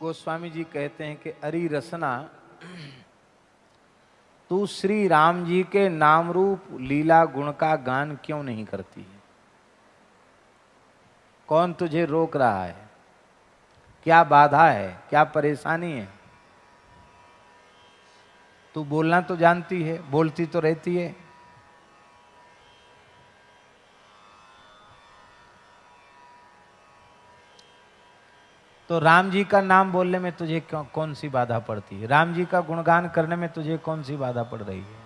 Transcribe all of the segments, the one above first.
गोस्वामी जी कहते हैं कि अरी रसना, तू श्री राम जी के नाम रूप लीला गुण का गान क्यों नहीं करती है? कौन तुझे रोक रहा है? क्या बाधा है? क्या परेशानी है? तू बोलना तो जानती है, बोलती तो रहती है। तो राम जी का नाम बोलने में तुझे कौन सी बाधा पड़ती है? राम जी का गुणगान करने में तुझे कौन सी बाधा पड़ रही है?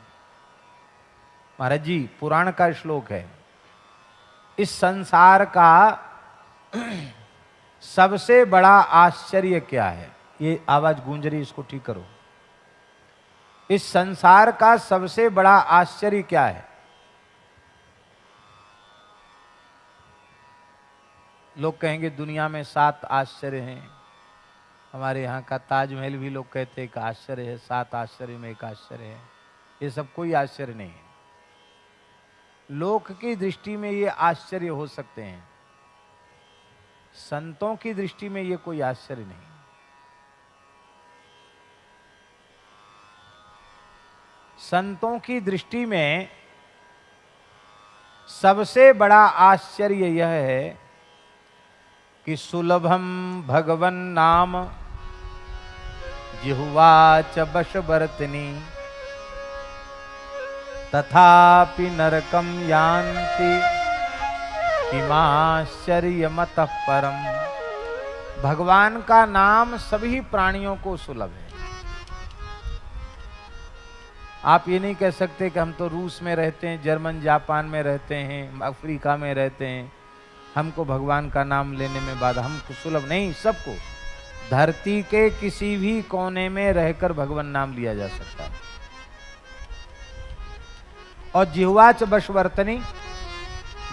महाराज जी, पुराण का श्लोक है, इस संसार का सबसे बड़ा आश्चर्य क्या है? ये आवाज गूंज रही, इसको ठीक करो। इस संसार का सबसे बड़ा आश्चर्य क्या है? लोग कहेंगे दुनिया में 7 आश्चर्य हैं। हमारे यहाँ का ताजमहल भी लोग कहते हैं एक आश्चर्य है, 7 आश्चर्य में एक आश्चर्य है। ये सब कोई आश्चर्य नहीं है। लोक की दृष्टि में ये आश्चर्य हो सकते हैं, संतों की दृष्टि में ये कोई आश्चर्य नहीं। संतों की दृष्टि में सबसे बड़ा आश्चर्य यह है कि सुलभम भगवन नाम जिह्वा च वशवर्तिनी तथापि नरकम यान्ति किमाश्चर्यमतः परम। भगवान का नाम सभी प्राणियों को सुलभ है। आप ये नहीं कह सकते कि हम तो रूस में रहते हैं, जर्मन जापान में रहते हैं, अफ्रीका में रहते हैं, हमको भगवान का नाम लेने में बाधा। हमको सुलभ नहीं, सबको धरती के किसी भी कोने में रहकर भगवान नाम लिया जा सकता है। और जिह्वा च वशवर्तनी,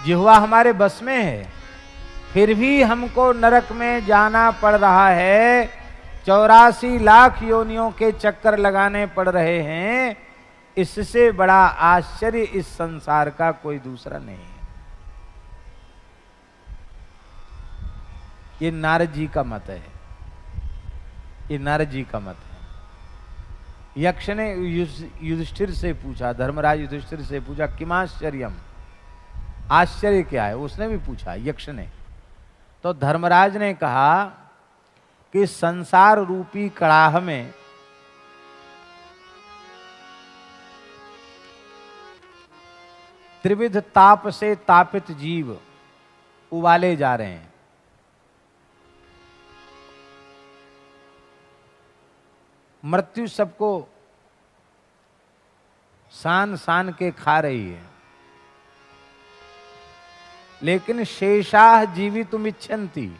जिह्वा हमारे बस में है, फिर भी हमको नरक में जाना पड़ रहा है। 84 लाख योनियों के चक्कर लगाने पड़ रहे हैं। इससे बड़ा आश्चर्य इस संसार का कोई दूसरा नहीं है। ये नारद जी का मत है, ये नारद जी का मत है। यक्ष ने युधिष्ठिर से पूछा, धर्मराज युधिष्ठिर से पूछा, किमाश्चर्यम, आश्चर्य क्या है? उसने भी पूछा, यक्ष ने। तो धर्मराज ने कहा कि संसार रूपी कड़ाह में त्रिविध ताप से तापित जीव उबाले जा रहे हैं। मृत्यु सबको सान सान के खा रही है, लेकिन शेषाह जीवितुम इच्छन्ति,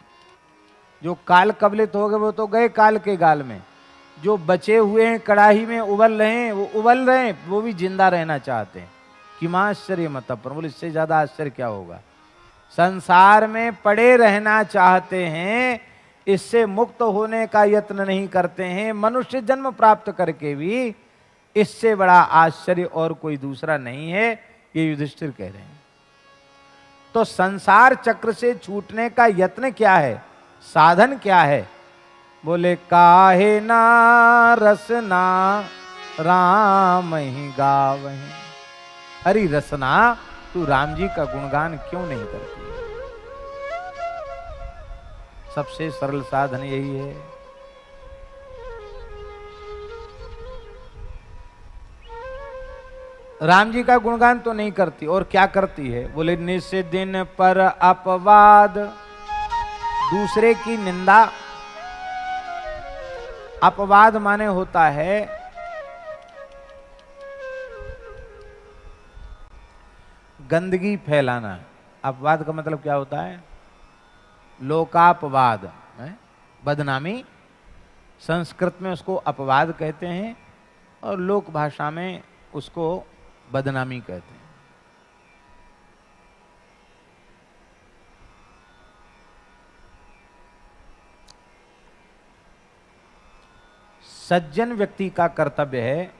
जो काल कबलित हो गए वो तो गए काल के गाल में। जो बचे हुए हैं कड़ाही में उबल रहे हैं, वो उबल रहे हैं, वो भी जिंदा रहना चाहते हैं। किमाश्चर्य मतलब पर बोले, इससे ज्यादा आश्चर्य क्या होगा? संसार में पड़े रहना चाहते हैं, इससे मुक्त होने का यत्न नहीं करते हैं। मनुष्य जन्म प्राप्त करके भी इससे बड़ा आश्चर्य और कोई दूसरा नहीं है, ये युधिष्ठिर कह रहे हैं। तो संसार चक्र से छूटने का यत्न क्या है? साधन क्या है? बोले काहे ना रसना राम ही गावहीं। हरि रसना, तू राम जी का गुणगान क्यों नहीं करती? सबसे सरल साधन यही है। राम जी का गुणगान तो नहीं करती, और क्या करती है? बोले निस दिन पर अपवाद, दूसरे की निंदा। अपवाद माने होता है गंदगी फैलाना। अपवाद का मतलब क्या होता है? लोकापवाद, बदनामी। संस्कृत में उसको अपवाद कहते हैं और लोक भाषा में उसको बदनामी कहते हैं। सज्जन व्यक्ति का कर्तव्य है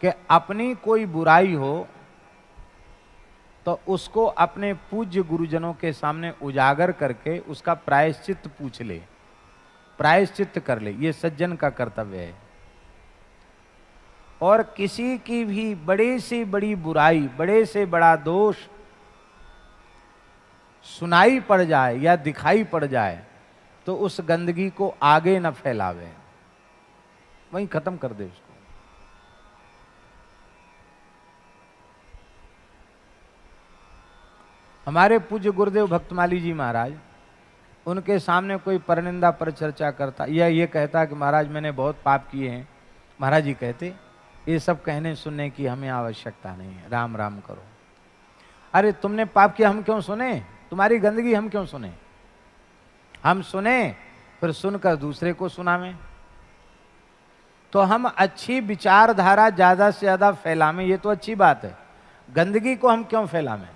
कि अपनी कोई बुराई हो तो उसको अपने पूज्य गुरुजनों के सामने उजागर करके उसका प्रायश्चित पूछ ले प्रायश्चित कर ले, ये सज्जन का कर्तव्य है। और किसी की भी बड़ी से बड़ी बुराई, बड़े से बड़ा दोष सुनाई पड़ जाए या दिखाई पड़ जाए तो उस गंदगी को आगे न फैलावे, वहीं खत्म कर दे उसको। हमारे पूज्य गुरुदेव भक्तमाली जी महाराज, उनके सामने कोई परनिंदा पर चर्चा करता या ये कहता कि महाराज मैंने बहुत पाप किए हैं, महाराज जी कहते ये सब कहने सुनने की हमें आवश्यकता नहीं है, राम राम करो। अरे तुमने पाप किया, हम क्यों सुने? तुम्हारी गंदगी हम क्यों सुने? हम सुने फिर सुनकर दूसरे को सुनावें। तो हम अच्छी विचारधारा ज्यादा से ज्यादा फैलावें, ये तो अच्छी बात है। गंदगी को हम क्यों फैलावें?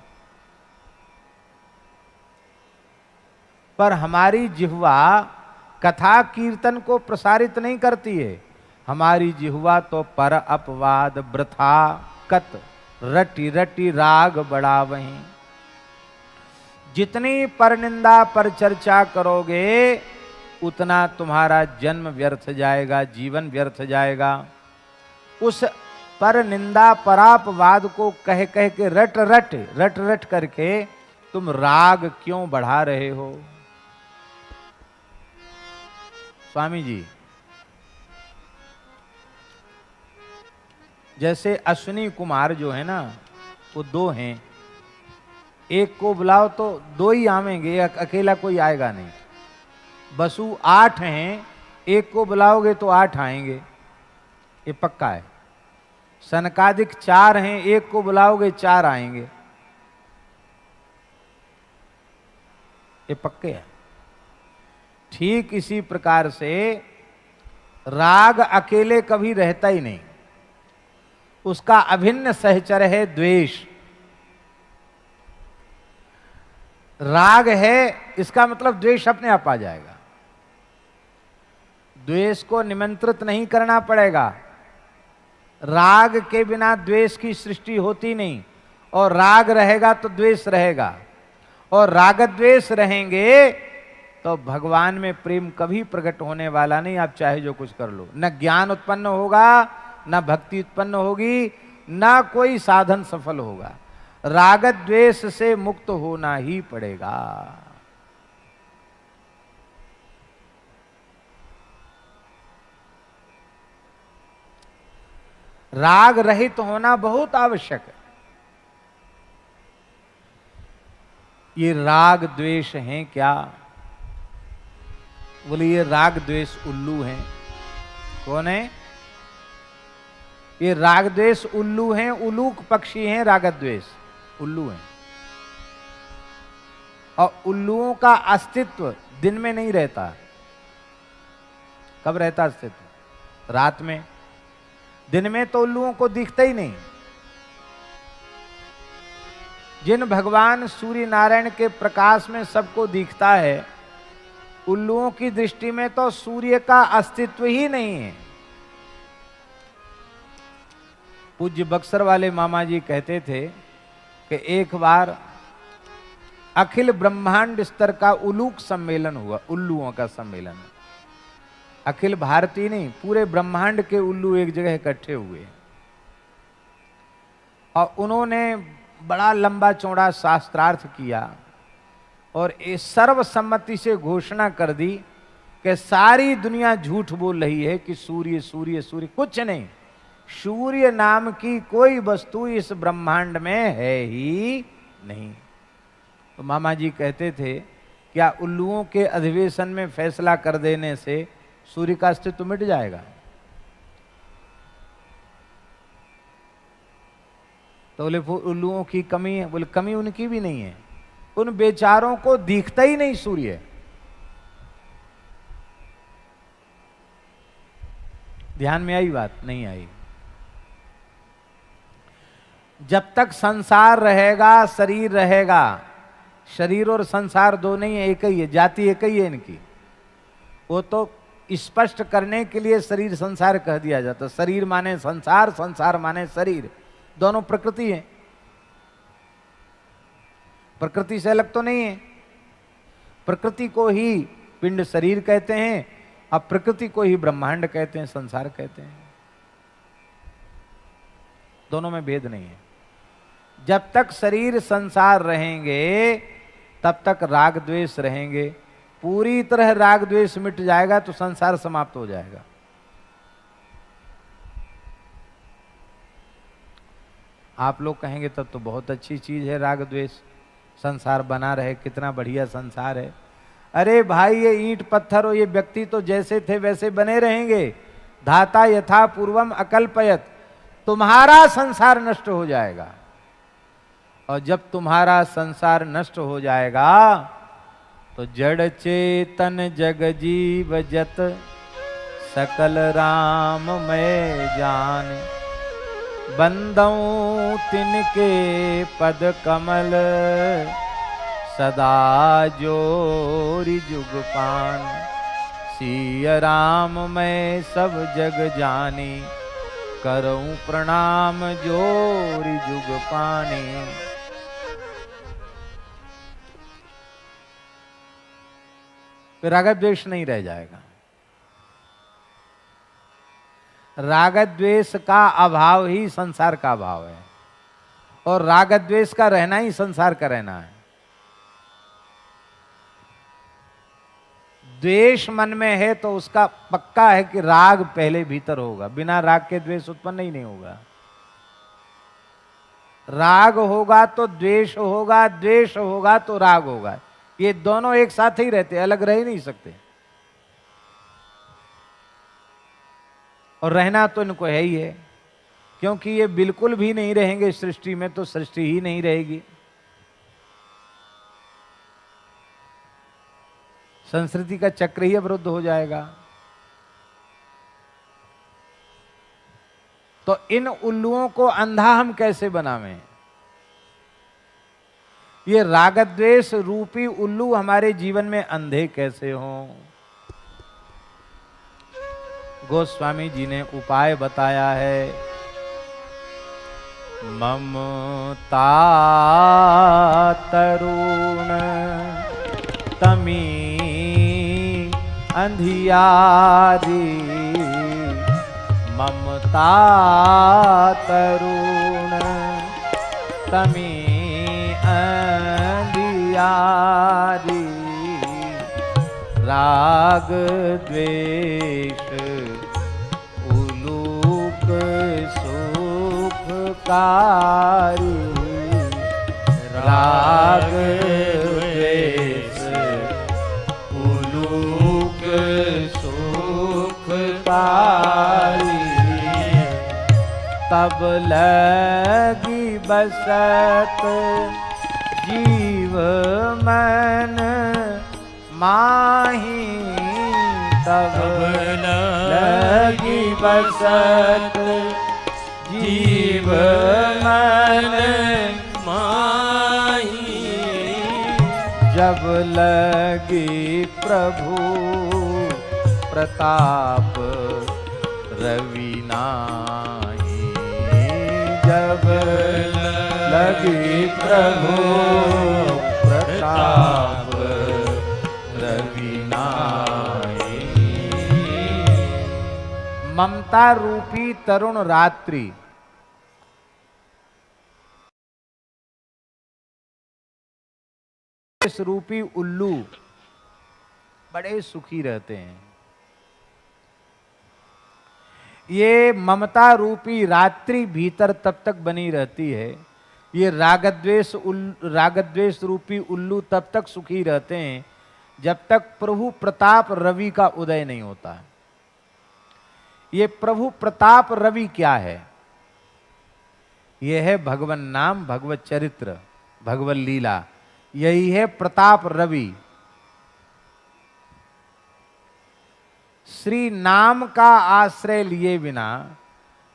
पर हमारी जिह्वा कथा कीर्तन को प्रसारित नहीं करती है। हमारी जिह्वा तो पर अपवाद वृथा कत रटी रटी राग बढ़ा वहीं। जितनी पर निंदा पर चर्चा करोगे उतना तुम्हारा जन्म व्यर्थ जाएगा, जीवन व्यर्थ जाएगा। उस पर निंदा परापवाद को कह कह के रट रट करके तुम राग क्यों बढ़ा रहे हो? स्वामी जी, जैसे अश्विनी कुमार जो है ना, वो दो हैं, एक को बुलाओ तो दो ही आवेंगे, अकेला कोई आएगा नहीं। बसु 8 हैं, एक को बुलाओगे तो 8 आएंगे, ये पक्का है। सनकादिक 4 हैं, एक को बुलाओगे 4 आएंगे, ये पक्के है। ठीक इसी प्रकार से राग अकेले कभी रहता ही नहीं, उसका अभिन्न सहचर है द्वेष। राग है इसका मतलब द्वेष अपने आप आ जाएगा। द्वेष को निमंत्रित नहीं करना पड़ेगा। राग के बिना द्वेष की सृष्टि होती नहीं, और राग रहेगा तो द्वेष रहेगा, और राग द्वेष रहेंगे तो भगवान में प्रेम कभी प्रकट होने वाला नहीं। आप चाहे जो कुछ कर लो, न ज्ञान उत्पन्न होगा, न भक्ति उत्पन्न होगी, न कोई साधन सफल होगा। राग द्वेष से मुक्त होना ही पड़ेगा। राग रहित होना बहुत आवश्यक है। ये राग द्वेष हैं क्या? बोले ये राग द्वेष उल्लू हैं। कौन है ये? राग द्वेष उल्लू हैं, उलूक पक्षी हैं, राग द्वेष उल्लू हैं। और उल्लुओं का अस्तित्व दिन में नहीं रहता। कब रहता अस्तित्व? रात में। दिन में तो उल्लुओं को दिखता ही नहीं। जिन भगवान सूर्य नारायण के प्रकाश में सबको दिखता है, उल्लुओं की दृष्टि में तो सूर्य का अस्तित्व ही नहीं है। पूज्य बक्सर वाले मामा जी कहते थे कि एक बार अखिल ब्रह्मांड स्तर का उलूक सम्मेलन हुआ, उल्लुओं का सम्मेलन। अखिल भारतीय नहीं, पूरे ब्रह्मांड के उल्लू एक जगह इकट्ठे हुए और उन्होंने बड़ा लंबा चौड़ा शास्त्रार्थ किया और इस सर्वसम्मति से घोषणा कर दी कि सारी दुनिया झूठ बोल रही है कि सूर्य सूर्य सूर्य कुछ नहीं। सूर्य नाम की कोई वस्तु इस ब्रह्मांड में है ही नहीं। तो मामा जी कहते थे, क्या उल्लुओं के अधिवेशन में फैसला कर देने से सूर्य का अस्तित्व मिट जाएगा? तो बोले उल्लुओं की कमी है। बोले कमी उनकी भी नहीं है, उन बेचारों को दिखता ही नहीं सूर्य। ध्यान में आई बात? नहीं आई। जब तक संसार रहेगा, शरीर रहेगा। शरीर और संसार दो नहीं है, एक ही है, जाति एक ही है इनकी। वो तो स्पष्ट करने के लिए शरीर संसार कह दिया जाता। शरीर माने संसार, संसार माने शरीर, दोनों प्रकृति है। प्रकृति से अलग तो नहीं है। प्रकृति को ही पिंड शरीर कहते हैं अब प्रकृति को ही ब्रह्मांड कहते हैं, संसार कहते हैं, दोनों में भेद नहीं है। जब तक शरीर संसार रहेंगे तब तक राग द्वेष रहेंगे। पूरी तरह राग द्वेष मिट जाएगा तो संसार समाप्त हो जाएगा। आप लोग कहेंगे तब तो बहुत अच्छी चीज है राग द्वेष, संसार बना रहे, कितना बढ़िया संसार है। अरे भाई, ये ईंट पत्थर और ये व्यक्ति तो जैसे थे वैसे बने रहेंगे। धाता यथा पूर्वम अकल्पयत। तुम्हारा संसार नष्ट हो जाएगा, और जब तुम्हारा संसार नष्ट हो जाएगा तो जड़ चेतन जग जीव जत सकल राम मैं जान। बंदऊं तिनके पद कमल सदा जोरी जुग पान। सिय राम मैं सब जग जानी करऊं प्रणाम जोरी जुग पानी। राग द्वेष नहीं रह जाएगा। राग द्वेष का अभाव ही संसार का अभाव है, और राग द्वेष का रहना ही संसार का रहना है। द्वेष मन में है तो उसका पक्का है कि राग पहले भीतर होगा, बिना राग के द्वेष उत्पन्न ही नहीं होगा। राग होगा तो द्वेष होगा, द्वेष होगा तो राग होगा। ये दोनों एक साथ ही रहते, अलग रह ही नहीं सकते। और रहना तो इनको है ही है, क्योंकि ये बिल्कुल भी नहीं रहेंगे सृष्टि में तो सृष्टि ही नहीं रहेगी। संस्कृति का चक्र ही अवरुद्ध हो जाएगा। तो इन उल्लुओं को अंधा हम कैसे बनावें? ये रागद्वेष रूपी उल्लू हमारे जीवन में अंधे कैसे हों? गोस्वामी जी ने उपाय बताया है। ममता तरुण तमी अंधियारी। ममता तरुण तमी अंधियारी। राग द्वेष उलूक सुखकारी। राग द्वेष उलूक सुखकारी। तब लगी बसत जीव मन माही। तब लगी बसत जीव मन माही। जब लगी प्रभु प्रताप रवि नाही। जब लगी प्रभु प्रताप रवि नाही। ममता रूपी तरुण रात्रि इस रूपी उल्लू बड़े सुखी रहते हैं। ये ममता रूपी रात्रि भीतर तब तक बनी रहती है। ये रागद्वेष रूपी उल्लू तब तक सुखी रहते हैं जब तक प्रभु प्रताप रवि का उदय नहीं होता है। ये प्रभु प्रताप रवि क्या है? यह है भगवन नाम, भगवत चरित्र, भगवत लीला। यही है प्रताप रवि। श्री नाम का आश्रय लिए बिना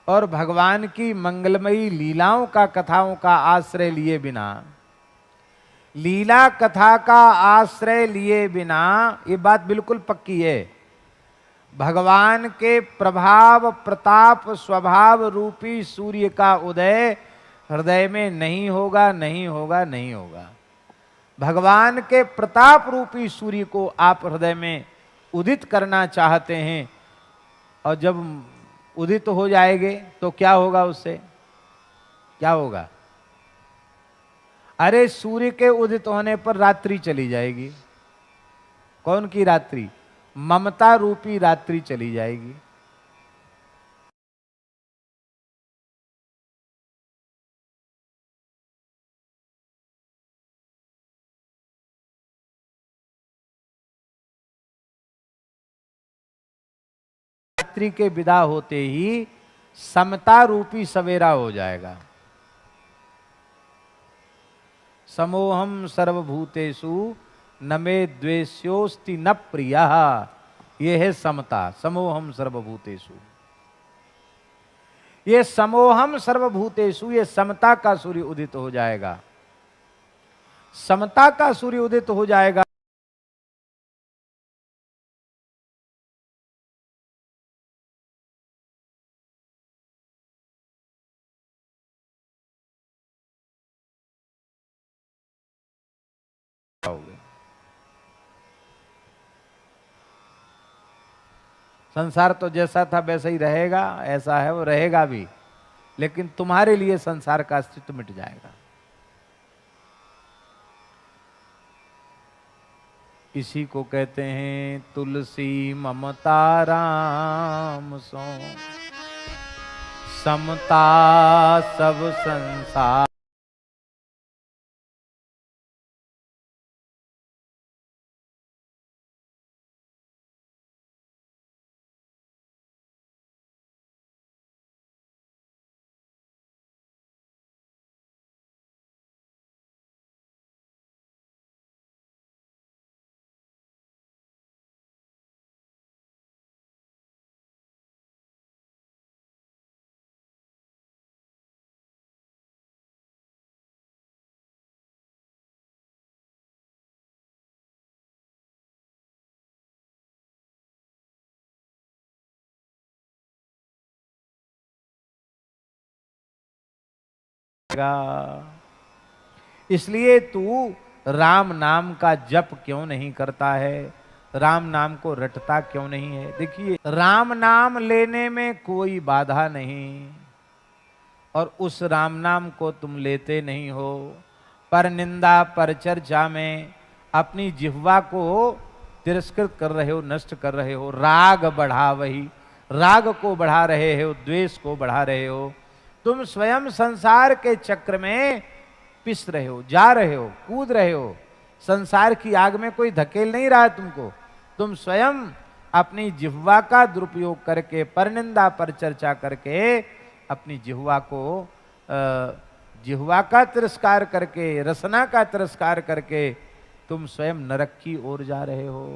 और भगवान की मंगलमयी लीलाओं का, कथाओं का आश्रय लिए बिना, लीला कथा का आश्रय लिए बिना, ये बात बिल्कुल पक्की है, भगवान के प्रभाव प्रताप स्वभाव रूपी सूर्य का उदय हृदय में नहीं होगा, नहीं होगा, नहीं होगा। भगवान के प्रताप रूपी सूर्य को आप हृदय में उदित करना चाहते हैं, और जब उदित हो जाएंगे तो क्या होगा उससे? क्या होगा? अरे सूर्य के उदित होने पर रात्रि चली जाएगी। कौन की रात्रि? ममता रूपी रात्रि चली जाएगी। रात्रि के विदा होते ही समता रूपी सवेरा हो जाएगा। समोहम सर्वभूतेषु न मे द्वेष्योस्ति न प्रियः। ये है समता, समोहम सर्वभूतेषु। ये समोहम सर्वभूतेषु, ये समता का सूर्य उदित हो जाएगा। समता का सूर्य उदित हो जाएगा। संसार तो जैसा था वैसा ही रहेगा, ऐसा है वो रहेगा भी, लेकिन तुम्हारे लिए संसार का अस्तित्व मिट जाएगा। इसी को कहते हैं तुलसी ममता राम सो, समता सब संसार। इसलिए तू राम नाम का जप क्यों नहीं करता है? राम नाम को रटता क्यों नहीं है? देखिए, राम नाम लेने में कोई बाधा नहीं, और उस राम नाम को तुम लेते नहीं हो। पर निंदा पर चर्चा में अपनी जिह्वा को तिरस्कृत कर रहे हो, नष्ट कर रहे हो। राग बढ़ा, वही राग को बढ़ा रहे हो, द्वेष को बढ़ा रहे हो। तुम स्वयं संसार के चक्र में पिस रहे हो, जा रहे हो, कूद रहे हो। संसार की आग में कोई धकेल नहीं रहा है तुमको। तुम स्वयं अपनी जिह्वा का दुरुपयोग करके, परनिंदा पर चर्चा करके, अपनी जिह्वा को जिह्वा का तिरस्कार करके, रसना का तिरस्कार करके तुम स्वयं नरक की ओर जा रहे हो।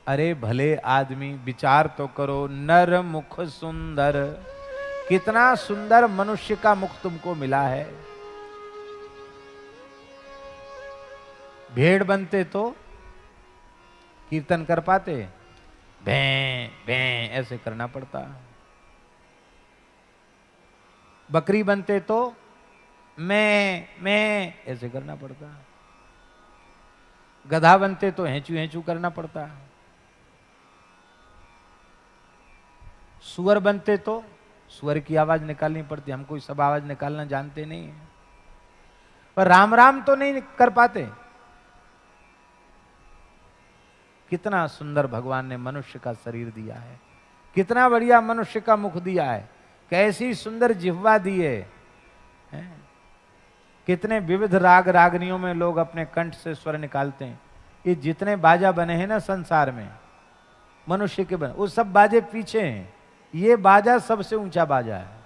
अरे भले आदमी, विचार तो करो। नर मुख सुंदर, कितना सुंदर मनुष्य का मुख तुमको मिला है। भेड़ बनते तो कीर्तन कर पाते? भैं भैं ऐसे करना पड़ता। बकरी बनते तो मैं ऐसे करना पड़ता। गधा बनते तो हेंचू हेंचू करना पड़ता। सुअर बनते तो सुअर की आवाज निकालनी पड़ती। हम कोई सब आवाज निकालना जानते नहीं है, पर राम राम तो नहीं कर पाते। कितना सुंदर भगवान ने मनुष्य का शरीर दिया है, कितना बढ़िया मनुष्य का मुख दिया है, कैसी सुंदर जिह्वा दी है। कितने विविध राग रागनियों में लोग अपने कंठ से स्वर निकालते हैं। ये जितने बाजा बने हैं ना संसार में, मनुष्य के बने, वो सब बाजे पीछे हैं। ये बाजा सबसे ऊंचा बाजा है।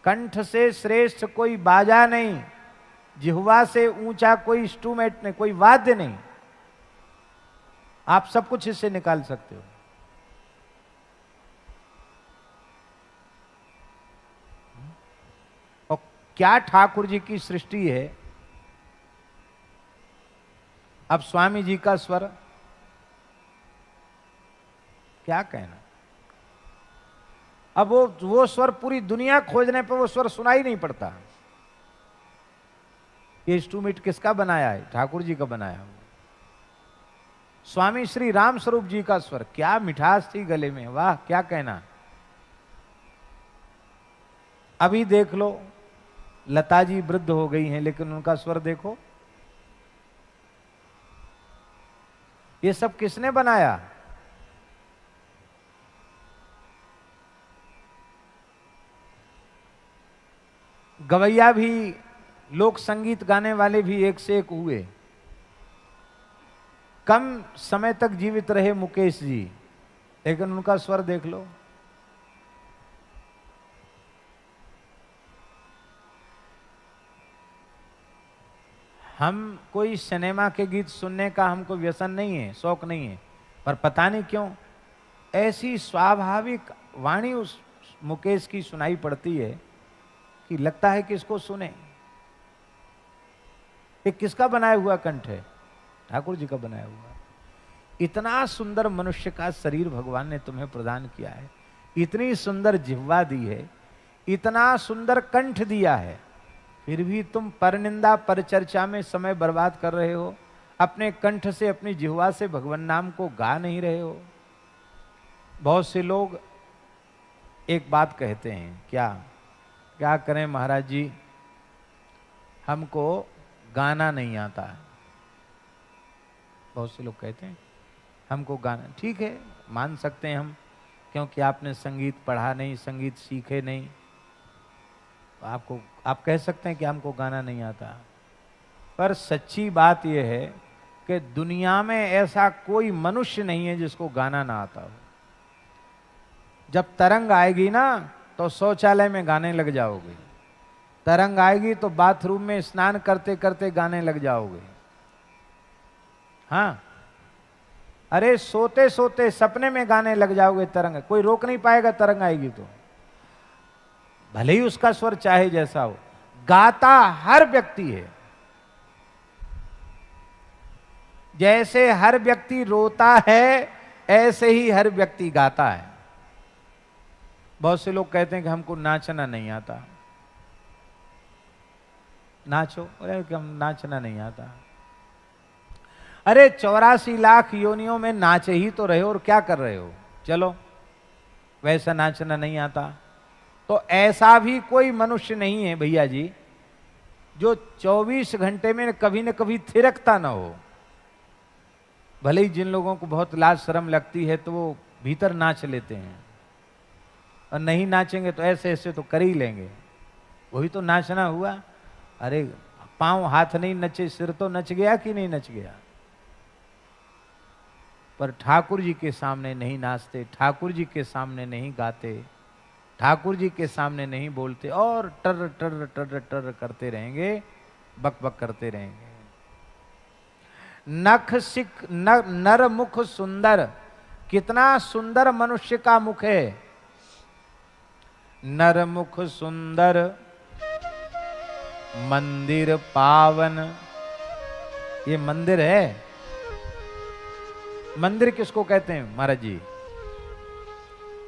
कंठ से श्रेष्ठ कोई बाजा नहीं, जिह्वा से ऊंचा कोई इंस्ट्रूमेंट नहीं, कोई वाद्य नहीं। आप सब कुछ इससे निकाल सकते हो। और क्या ठाकुर जी की सृष्टि है। अब स्वामी जी का स्वर क्या कहना। अब वो स्वर पूरी दुनिया खोजने पर वो स्वर सुनाई नहीं पड़ता। ये इंस्ट्रूमेंट किसका बनाया है? ठाकुर जी का बनाया हुआ। स्वामी श्री राम स्वरूप जी का स्वर, क्या मिठास थी गले में, वाह क्या कहना। अभी देख लो, लता जी वृद्ध हो गई हैं लेकिन उनका स्वर देखो। ये सब किसने बनाया? गवैया भी, लोक संगीत गाने वाले भी एक से एक हुए। कम समय तक जीवित रहे मुकेश जी, लेकिन उनका स्वर देख लो। हम कोई सिनेमा के गीत सुनने का हमको व्यसन नहीं है, शौक नहीं है, पर पता नहीं क्यों ऐसी स्वाभाविक वाणी उस मुकेश की सुनाई पड़ती है कि लगता है कि इसको सुने। ये किसका बनाया हुआ कंठ है? ठाकुर जी का बनाया हुआ। इतना सुंदर मनुष्य का शरीर भगवान ने तुम्हें प्रदान किया है, इतनी सुंदर जिह्वा दी है, इतना सुंदर कंठ दिया है, फिर भी तुम परनिंदा परचर्चा में समय बर्बाद कर रहे हो। अपने कंठ से, अपनी जिह्वा से भगवान नाम को गा नहीं रहे हो। बहुत से लोग एक बात कहते हैं, क्या करें महाराज जी, हमको गाना नहीं आता। बहुत से लोग कहते हैं हमको गाना, ठीक है मान सकते हैं हम, क्योंकि आपने संगीत पढ़ा नहीं, संगीत सीखे नहीं, आपको आप कह सकते हैं कि हमको गाना नहीं आता। पर सच्ची बात यह है कि दुनिया में ऐसा कोई मनुष्य नहीं है जिसको गाना ना आता हो। जब तरंग आएगी ना तो शौचालय में गाने लग जाओगे, तरंग आएगी तो बाथरूम में स्नान करते करते गाने लग जाओगे। हाँ, अरे सोते सोते सपने में गाने लग जाओगे। तरंग कोई रोक नहीं पाएगा, तरंग आएगी तो, भले ही उसका स्वर चाहे जैसा हो। गाता हर व्यक्ति है, जैसे हर व्यक्ति रोता है ऐसे ही हर व्यक्ति गाता है। बहुत से लोग कहते हैं कि हमको नाचना नहीं आता। नाचो, अरे कि हम नाचना नहीं आता। अरे 84 लाख योनियों में नाच ही तो रहे हो, और क्या कर रहे हो? चलो वैसा नाचना नहीं आता तो ऐसा भी कोई मनुष्य नहीं है भैया जी जो 24 घंटे में कभी न कभी थिरकता ना हो। भले ही जिन लोगों को बहुत लाज शर्म लगती है तो वो भीतर नाच लेते हैं, और नहीं नाचेंगे तो ऐसे ऐसे तो कर ही लेंगे। वही तो नाचना हुआ। अरे पांव हाथ नहीं नचे, सिर तो नच गया कि नहीं नच गया। पर ठाकुर जी के सामने नहीं नाचते, ठाकुर जी के सामने नहीं गाते, ठाकुर जी के सामने नहीं बोलते, और टर टर टर टर करते रहेंगे, बक बक करते रहेंगे। नख सिख नर मुख सुंदर, कितना सुंदर मनुष्य का मुख है। नर मुख सुंदर मंदिर पावन, ये मंदिर है। मंदिर किसको कहते हैं महाराज जी?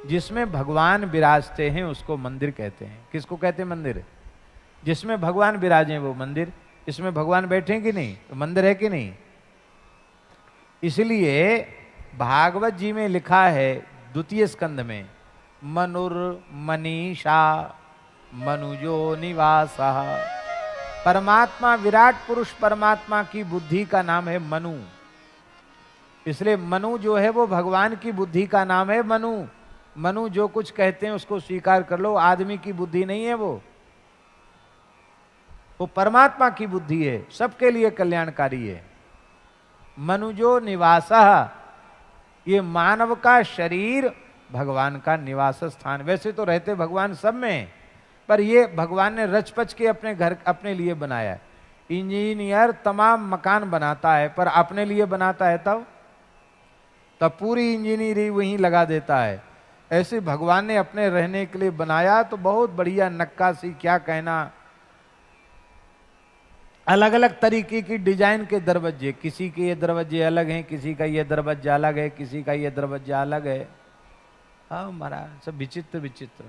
जिसमें भगवान विराजते हैं उसको मंदिर कहते हैं। किसको कहते हैं मंदिर? जिसमें भगवान विराजे वो मंदिर। इसमें भगवान बैठे कि नहीं तो मंदिर है कि नहीं? इसलिए भागवत जी में लिखा है द्वितीय स्कंध में, मनुर्मनीषा मनुजो निवासा। परमात्मा, विराट पुरुष परमात्मा की बुद्धि का नाम है मनु। इसलिए मनु जो है वो भगवान की बुद्धि का नाम है मनु। मनु जो कुछ कहते हैं उसको स्वीकार कर लो, आदमी की बुद्धि नहीं है वो परमात्मा की बुद्धि है, सबके लिए कल्याणकारी है। मनुजो निवासः, ये मानव का शरीर भगवान का निवास स्थान। वैसे तो रहते भगवान सब में, पर ये भगवान ने रचपच के अपने घर अपने लिए बनाया है। इंजीनियर तमाम मकान बनाता है पर अपने लिए बनाता है तब पूरी इंजीनियरिंग वहीं लगा देता है। ऐसे भगवान ने अपने रहने के लिए बनाया तो बहुत बढ़िया नक्काशी, क्या कहना, अलग अलग तरीके की डिजाइन के दरवाजे। किसी के ये दरवाजे अलग हैं, किसी का ये दरवाजा अलग है, किसी का ये दरवाजा अलग है। हाँ महाराज, सब विचित्र विचित्र।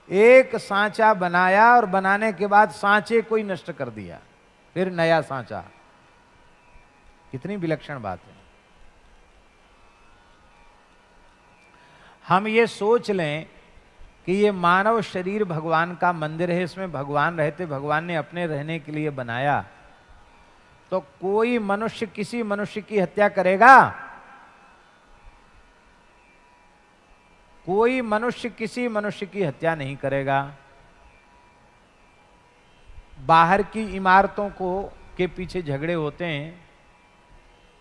एक सांचा बनाया और बनाने के बाद सांचे को ही नष्ट कर दिया, फिर नया सांचा। कितनी विलक्षण बात है। हम ये सोच लें कि ये मानव शरीर भगवान का मंदिर है, इसमें भगवान रहते, भगवान ने अपने रहने के लिए बनाया, तो कोई मनुष्य किसी मनुष्य की हत्या करेगा? कोई मनुष्य किसी मनुष्य की हत्या नहीं करेगा। बाहर की इमारतों के पीछे झगड़े होते हैं,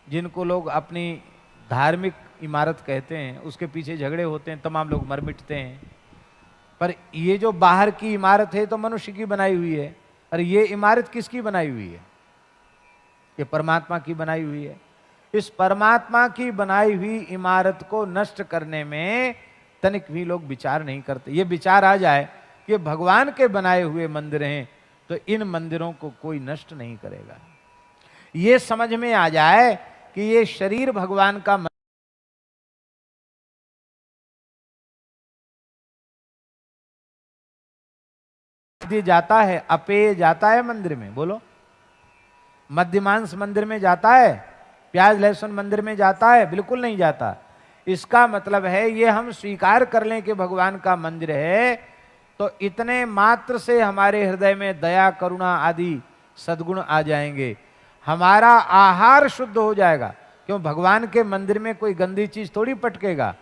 जिनको लोग अपनी धार्मिक इमारत कहते हैं, उसके पीछे झगड़े होते हैं, तमाम लोग मर मिटते हैं। पर ये जो बाहर की इमारत है तो मनुष्य की बनाई हुई है, और ये इमारत किसकी बनाई हुई है? ये परमात्मा की बनाई हुई है। इस परमात्मा की बनाई हुई इमारत को नष्ट करने में तनिक भी लोग विचार नहीं करते। ये विचार आ जाए कि भगवान के बनाए हुए मंदिर हैं, तो इन मंदिरों को कोई नष्ट नहीं करेगा। ये समझ में आ जाए कि ये शरीर भगवान का जाता है, अपेय जाता है मंदिर में, बोलो, मध्यमांस मंदिर में जाता है, प्याज लहसुन मंदिर में जाता है? बिल्कुल नहीं जाता। इसका मतलब है ये हम स्वीकार कर लें कि भगवान का मंदिर है, तो इतने मात्र से हमारे हृदय में दया करुणा आदि सद्गुण आ जाएंगे, हमारा आहार शुद्ध हो जाएगा। क्यों? भगवान के मंदिर में कोई गंदी चीज थोड़ी पटकेगा,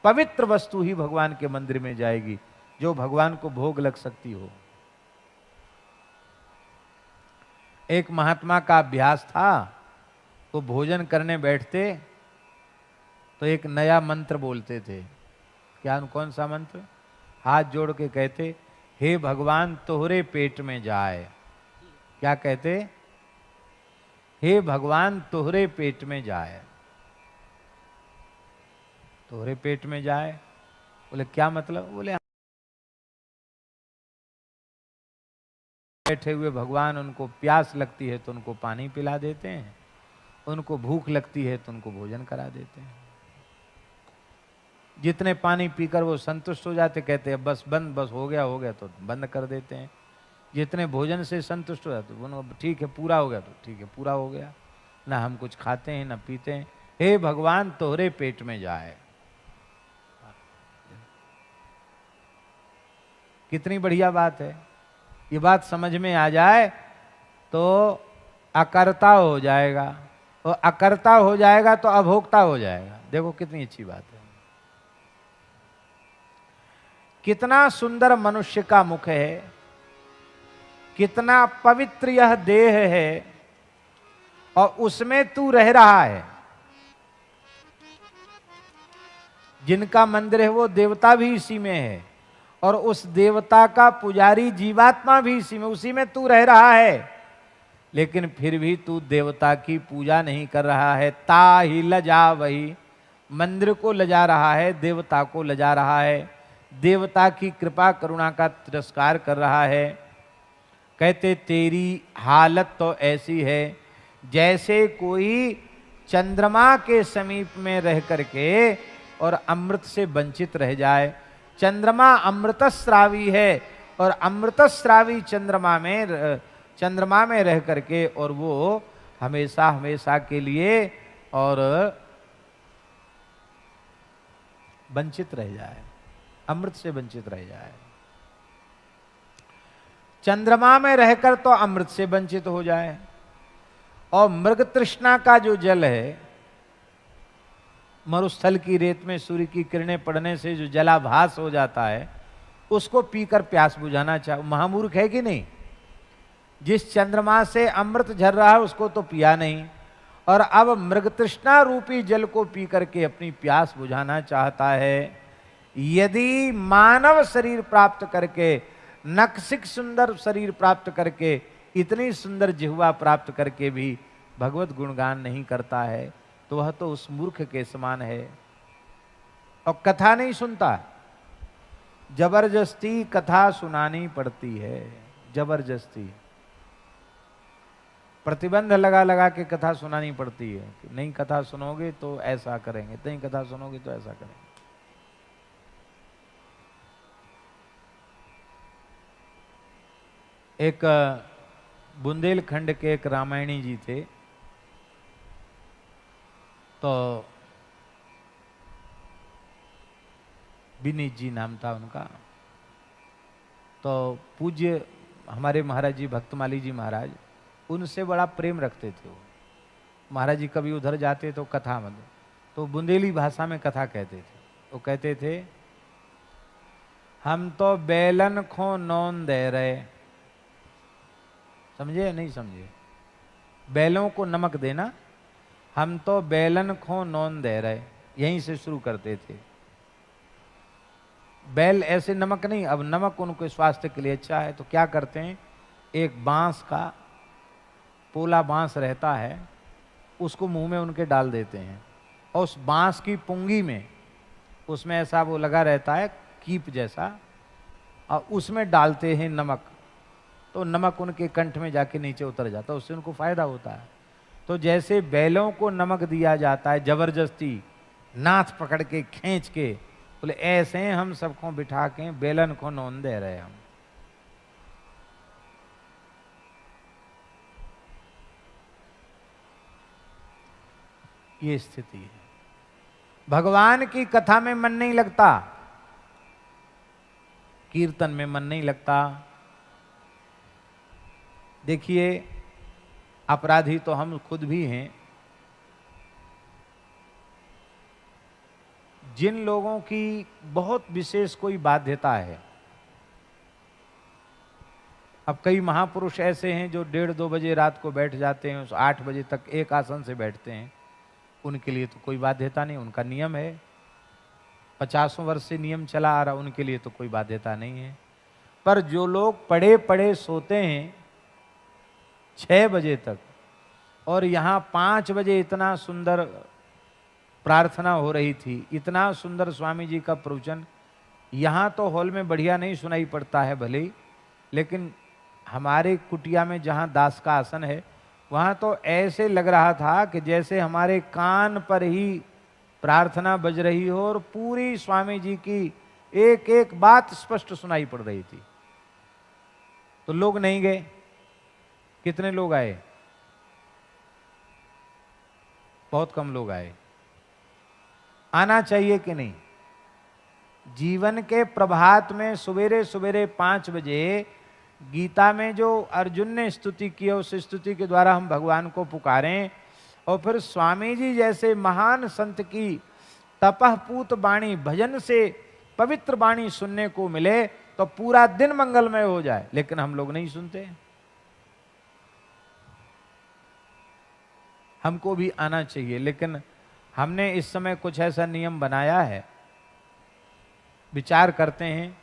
पवित्र वस्तु ही भगवान के मंदिर में जाएगी, जो भगवान को भोग लग सकती हो। एक महात्मा का अभ्यास था, वो भोजन करने बैठते तो एक नया मंत्र बोलते थे। क्या? कौन सा मंत्र? हाथ जोड़ के कहते, हे भगवान तोहरे पेट में जाए। क्या कहते? हे भगवान तोहरे पेट में जाए। तोहरे पेट में जाए, बोले क्या मतलब? बोले बैठे हुए भगवान, उनको प्यास लगती है तो उनको पानी पिला देते हैं, उनको भूख लगती है तो उनको भोजन करा देते हैं। जितने पानी पीकर वो संतुष्ट हो जाते, कहते हैं बस बंद, बस हो गया तो बंद कर देते हैं। जितने भोजन से संतुष्ट हो जाते, वो ठीक है पूरा हो गया तो ठीक है पूरा हो गया, ना हम कुछ खाते हैं ना पीते हैं। हे भगवान तोहरे पेट में जाए। कितनी बढ़िया बात है। ये बात समझ में आ जाए तो अकर्ता हो जाएगा, और अकर्ता हो जाएगा तो अभोक्ता हो जाएगा। देखो कितनी अच्छी बात है। कितना सुंदर मनुष्य का मुख है, कितना पवित्र यह देह है, और उसमें तू रह रहा है। जिनका मंदिर है वो देवता भी इसी में है, और उस देवता का पुजारी जीवात्मा भी इसी में, उसी में तू रह रहा है। लेकिन फिर भी तू देवता की पूजा नहीं कर रहा है। ता ही लजा वही, मंदिर को लजा रहा है, देवता को लजा रहा है, देवता की कृपा करुणा का तिरस्कार कर रहा है। कहते तेरी हालत तो ऐसी है जैसे कोई चंद्रमा के समीप में रह करके और अमृत से वंचित रह जाए। चंद्रमा अमृतस्रावी है, और अमृतस्रावी चंद्रमा में रह करके और वो हमेशा हमेशा के लिए और वंचित रह जाए, अमृत से वंचित रह जाए। चंद्रमा में रहकर तो अमृत से वंचित हो जाए, और मृग तृष्णा का जो जल है, मरुस्थल की रेत में सूर्य की किरणें पड़ने से जो जलाभास हो जाता है, उसको पीकर प्यास बुझाना चाहे। महामूर्ख है कि नहीं? जिस चंद्रमा से अमृत झर रहा है उसको तो पिया नहीं, और अब मृग तृष्णा रूपी जल को पी करके अपनी प्यास बुझाना चाहता है। यदि मानव शरीर प्राप्त करके, नक्सिक सुंदर शरीर प्राप्त करके, इतनी सुंदर जिह्वा प्राप्त करके भी भगवत गुणगान नहीं करता है, तो वह तो उस मूर्ख के समान है। और कथा नहीं सुनता, जबरदस्ती कथा सुनानी पड़ती है, जबरदस्ती प्रतिबंध लगा लगा के कथा सुनानी पड़ती है कि नहीं कथा सुनोगे तो ऐसा करेंगे, नहीं कथा सुनोगे तो ऐसा करेंगे। एक बुंदेलखंड के एक रामायणी जी थे, तो विनीत जी नाम था उनका। तो पूज्य हमारे महाराज जी भक्तमाली जी महाराज उनसे बड़ा प्रेम रखते थे वो। महाराज जी कभी उधर जाते तो कथा मतलब तो बुंदेली भाषा में कथा कहते थे। वो कहते थे हम तो बेलन खो नौन दे रहे, समझे नहीं समझे? बैलों को नमक देना, हम तो बेलन खो नौन दे रहे, यहीं से शुरू करते थे। बैल ऐसे नमक नहीं, अब नमक उनके स्वास्थ्य के लिए अच्छा है तो क्या करते हैं, एक बांस का पोला बांस रहता है उसको मुंह में उनके डाल देते हैं और उस बांस की पुंगी में उसमें ऐसा वो लगा रहता है कीप जैसा, और उसमें डालते हैं नमक, तो नमक उनके कंठ में जाके नीचे उतर जाता है, उससे उनको फायदा होता है। तो जैसे बैलों को नमक दिया जाता है जबरदस्ती, नाथ पकड़ के खींच के, बोले ऐसे हम सबको बिठा के बेलन को नौन दे रहे हम। ये स्थिति है। भगवान की कथा में मन नहीं लगता, कीर्तन में मन नहीं लगता। देखिए अपराधी तो हम खुद भी हैं। जिन लोगों की बहुत विशेष कोई बाध्यता है, अब कई महापुरुष ऐसे हैं जो 1:30-2 बजे रात को बैठ जाते हैं, 8 बजे तक एक आसन से बैठते हैं, उनके लिए तो कोई बाध्यता नहीं, उनका नियम है, 50 वर्ष से नियम चला आ रहा, उनके लिए तो कोई बाध्यता नहीं है। पर जो लोग पड़े पड़े सोते हैं 6 बजे तक, और यहाँ 5 बजे इतना सुंदर प्रार्थना हो रही थी, इतना सुंदर स्वामी जी का प्रवचन, यहाँ तो हॉल में बढ़िया नहीं सुनाई पड़ता है भले ही, लेकिन हमारे कुटिया में जहाँ दास का आसन है वहाँ तो ऐसे लग रहा था कि जैसे हमारे कान पर ही प्रार्थना बज रही हो और पूरी स्वामी जी की एक एक बात स्पष्ट सुनाई पड़ रही थी। तो लोग नहीं गए। कितने लोग आए? बहुत कम लोग आए। आना चाहिए कि नहीं? जीवन के प्रभात में सवेरे सवेरे 5 बजे गीता में जो अर्जुन ने स्तुति की है, उस स्तुति के द्वारा हम भगवान को पुकारें, और फिर स्वामी जी जैसे महान संत की तपःपूत वाणी, भजन से पवित्र वाणी सुनने को मिले तो पूरा दिन मंगलमय हो जाए। लेकिन हम लोग नहीं सुनते। हमको भी आना चाहिए, लेकिन हमने इस समय कुछ ऐसा नियम बनाया है, विचार करते हैं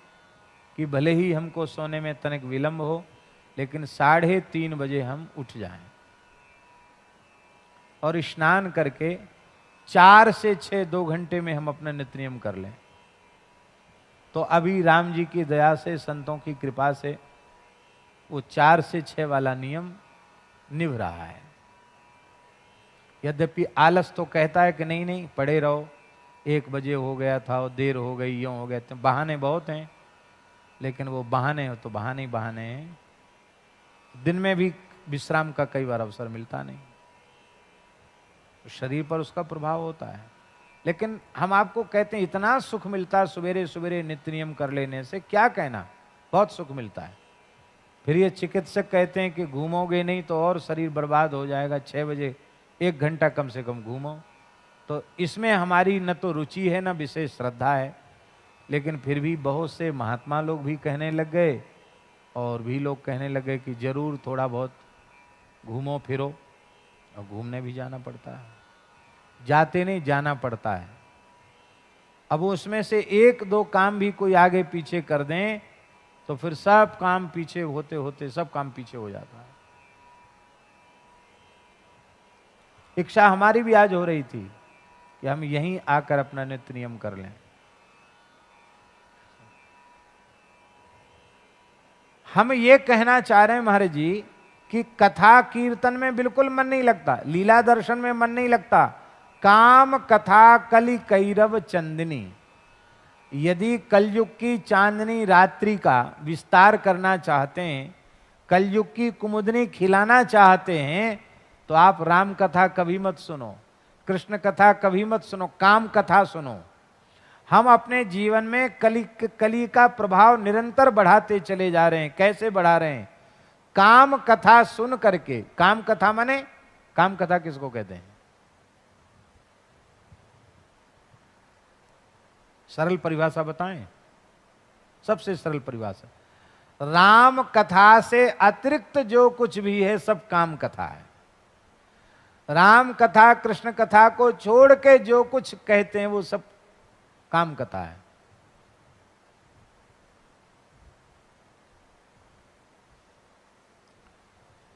कि भले ही हमको सोने में तनिक विलंब हो, लेकिन 3:30 बजे हम उठ जाएं और स्नान करके 4 से 6 2 घंटे में हम अपना नित्य नियम कर लें। तो अभी राम जी की दया से, संतों की कृपा से वो 4 से 6 वाला नियम निभ रहा है। यद्यपि आलस तो कहता है कि नहीं नहीं पड़े रहो, 1 बजे हो गया था और देर हो गई, यूं हो गया, तो बहाने बहुत हैं, लेकिन वो बहाने हो तो बहाने ही बहाने हैं। दिन में भी विश्राम का कई बार अवसर मिलता नहीं, तो शरीर पर उसका प्रभाव होता है। लेकिन हम आपको कहते हैं इतना सुख मिलता है सवेरे सवेरे नित्य नियम कर लेने से, क्या कहना, बहुत सुख मिलता है। फिर ये चिकित्सक कहते हैं कि घूमोगे नहीं तो और शरीर बर्बाद हो जाएगा, 6 बजे 1 घंटा कम से कम घूमो। तो इसमें हमारी न तो रुचि है न विशेष श्रद्धा है, लेकिन फिर भी बहुत से महात्मा लोग भी कहने लग गए और भी लोग कहने लगे कि जरूर थोड़ा बहुत घूमो फिरो, और घूमने भी जाना पड़ता है, जाते नहीं जाना पड़ता है। अब उसमें से 1-2 काम भी कोई आगे पीछे कर दें तो फिर सब काम पीछे होते होते सब काम पीछे हो जाता है। इच्छा हमारी भी आज हो रही थी कि हम यहीं आकर अपना नित्य नियम कर लें। हम ये कहना चाह रहे हैं महाराज जी कि कथा कीर्तन में बिल्कुल मन नहीं लगता, लीला दर्शन में मन नहीं लगता। काम कथा कलि कैरव चंदनी, यदि कलयुग की चांदनी रात्रि का विस्तार करना चाहते हैं, कलयुग की कुमुदनी खिलाना चाहते हैं, तो आप राम कथा कभी मत सुनो। कृष्ण कथा कभी मत सुनो, काम कथा सुनो। हम अपने जीवन में कली का प्रभाव निरंतर बढ़ाते चले जा रहे हैं। कैसे बढ़ा रहे हैं? काम कथा सुन करके। काम कथा माने, काम कथा किसको कहते हैं? सरल परिभाषा बताएं, सबसे सरल परिभाषा। राम कथा से अतिरिक्त जो कुछ भी है सब काम कथा है। राम कथा कृष्ण कथा को छोड़ के जो कुछ कहते हैं वो सब काम कथा है।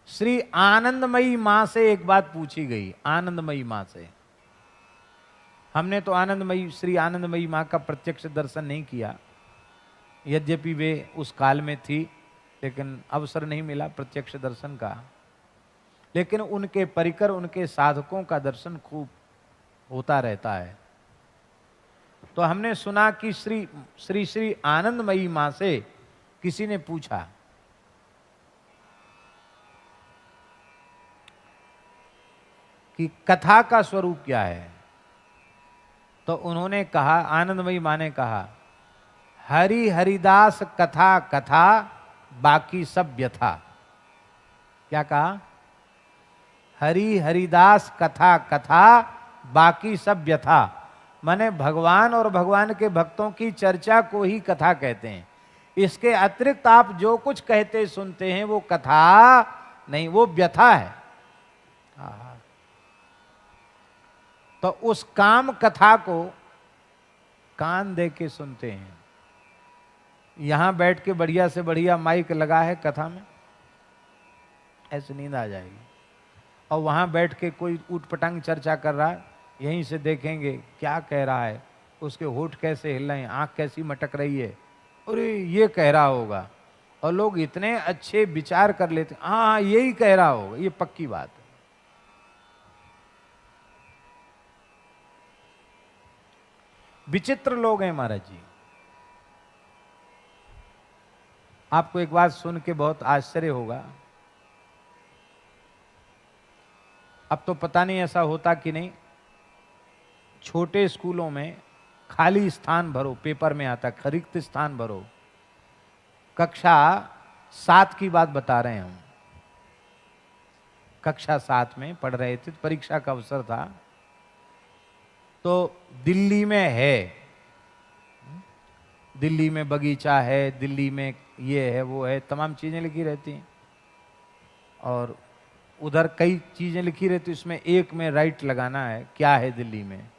श्री आनंदमयी मां से एक बात पूछी गई, आनंदमयी मां से। हमने तो आनंदमयी, श्री आनंदमयी मां का प्रत्यक्ष दर्शन नहीं किया, यद्यपि वे उस काल में थी, लेकिन अवसर नहीं मिला प्रत्यक्ष दर्शन का। लेकिन उनके परिकर, उनके साधकों का दर्शन खूब होता रहता है। तो हमने सुना कि श्री आनंदमयी मां से किसी ने पूछा कि कथा का स्वरूप क्या है। तो उन्होंने कहा, आनंदमयी मां ने कहा, हरि हरिदास कथा कथा बाकी सब व्यथा। क्या कहा? हरि हरिदास कथा कथा बाकी सब व्यथा। माने भगवान और भगवान के भक्तों की चर्चा को ही कथा कहते हैं। इसके अतिरिक्त आप जो कुछ कहते सुनते हैं वो कथा नहीं, वो व्यथा है। तो उस काम कथा को कान दे के सुनते हैं। यहां बैठ के बढ़िया से बढ़िया माइक लगा है कथा में, ऐसे नींद आ जाएगी। और वहां बैठ के कोई ऊटपटांग चर्चा कर रहा है, यहीं से देखेंगे क्या कह रहा है, उसके होठ कैसे हिल रहे हैं, आंख कैसी मटक रही है, अरे ये कह रहा होगा। और लोग इतने अच्छे विचार कर लेते, हाँ यही कह रहा होगा, ये पक्की बात है। विचित्र लोग हैं महाराज जी। आपको एक बात सुन के बहुत आश्चर्य होगा। अब तो पता नहीं ऐसा होता कि नहीं, छोटे स्कूलों में खाली स्थान भरो, पेपर में आता रिक्त स्थान भरो। कक्षा 7 की बात बता रहे हैं हम। कक्षा 7 में पढ़ रहे थे, परीक्षा का अवसर था। तो दिल्ली में है, दिल्ली में बगीचा है, दिल्ली में ये है वो है, तमाम चीजें लिखी रहती हैं। और उधर कई चीजें लिखी रहती, उसमें एक में राइट लगाना है क्या है दिल्ली में।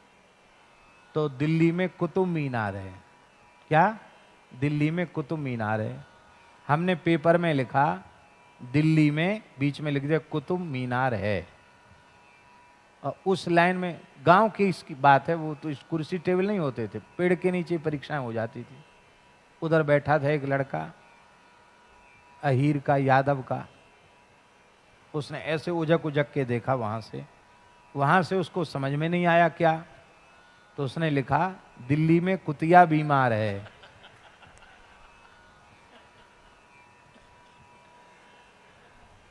तो दिल्ली में कुतुब मीनार है। क्या? दिल्ली में कुतुब मीनार है। हमने पेपर में लिखा दिल्ली में, बीच में लिख दिया कुतुब मीनार है। और उस लाइन में गांव की इसकी बात है, वो तो इस कुर्सी टेबल नहीं होते थे, पेड़ के नीचे परीक्षाएं हो जाती थी। उधर बैठा था एक लड़का, अहीर का, यादव का। उसने ऐसे उजक उजक के देखा वहां से उसको समझ में नहीं आया क्या, तो उसने लिखा दिल्ली में कुतिया बीमार है।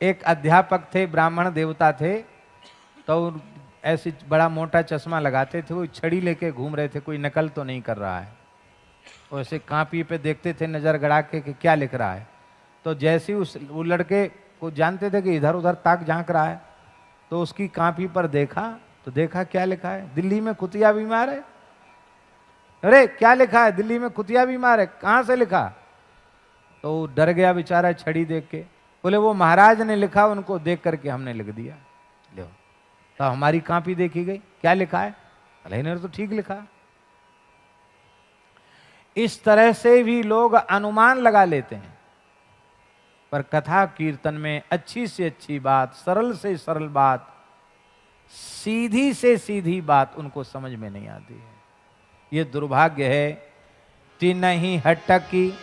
एक अध्यापक थे, ब्राह्मण देवता थे, तो ऐसे बड़ा मोटा चश्मा लगाते थे, वो छड़ी लेके घूम रहे थे, कोई नकल तो नहीं कर रहा है। वैसे कापी पे देखते थे नजर गड़ा के कि क्या लिख रहा है। तो जैसे ही वो लड़के को जानते थे कि इधर उधर ताक झांक रहा है, तो उसकी कापी पर देखा, तो देखा क्या लिखा है, दिल्ली में कुतिया बीमार है। अरे क्या लिखा है, दिल्ली में कुतिया बीमार है, कहां से लिखा? तो डर गया बेचारा छड़ी देख के। बोले वो महाराज ने लिखा, उनको देख करके हमने लिख दिया। लो, तो हमारी कापी देखी गई, क्या लिखा है? अरे इन्होंने तो ठीक लिखा। इस तरह से भी लोग अनुमान लगा लेते हैं। पर कथा कीर्तन में अच्छी से अच्छी बात, सरल से सरल बात, सीधी से सीधी बात उनको समझ में नहीं आती है। ये दुर्भाग्य है। तिनहि हटकी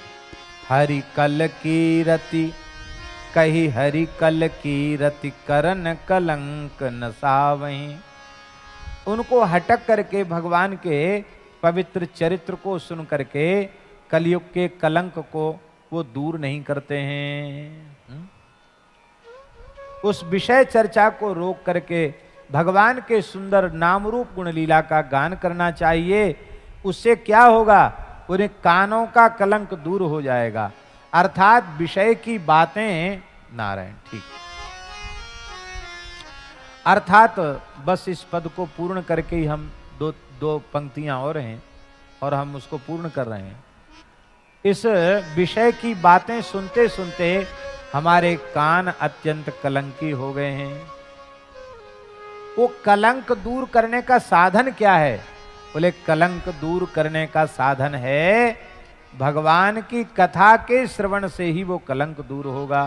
हरि कल की रति, कही हरि कल की रति करन कलंक नसावहीं। उनको हटक करके भगवान के पवित्र चरित्र को सुन करके कलयुग के कलंक को वो दूर नहीं करते हैं। उस विषय चर्चा को रोक करके भगवान के सुंदर नाम रूप गुण लीला का गान करना चाहिए। उससे क्या होगा, उन्हें कानों का कलंक दूर हो जाएगा, अर्थात विषय की बातें नारायण ठीक। अर्थात बस इस पद को पूर्ण करके ही हम दो पंक्तियां और हैं और हम उसको पूर्ण कर रहे हैं। इस विषय की बातें सुनते सुनते हमारे कान अत्यंत कलंकी हो गए हैं। वो कलंक दूर करने का साधन क्या है? बोले कलंक दूर करने का साधन है भगवान की कथा के श्रवण से ही वो कलंक दूर होगा।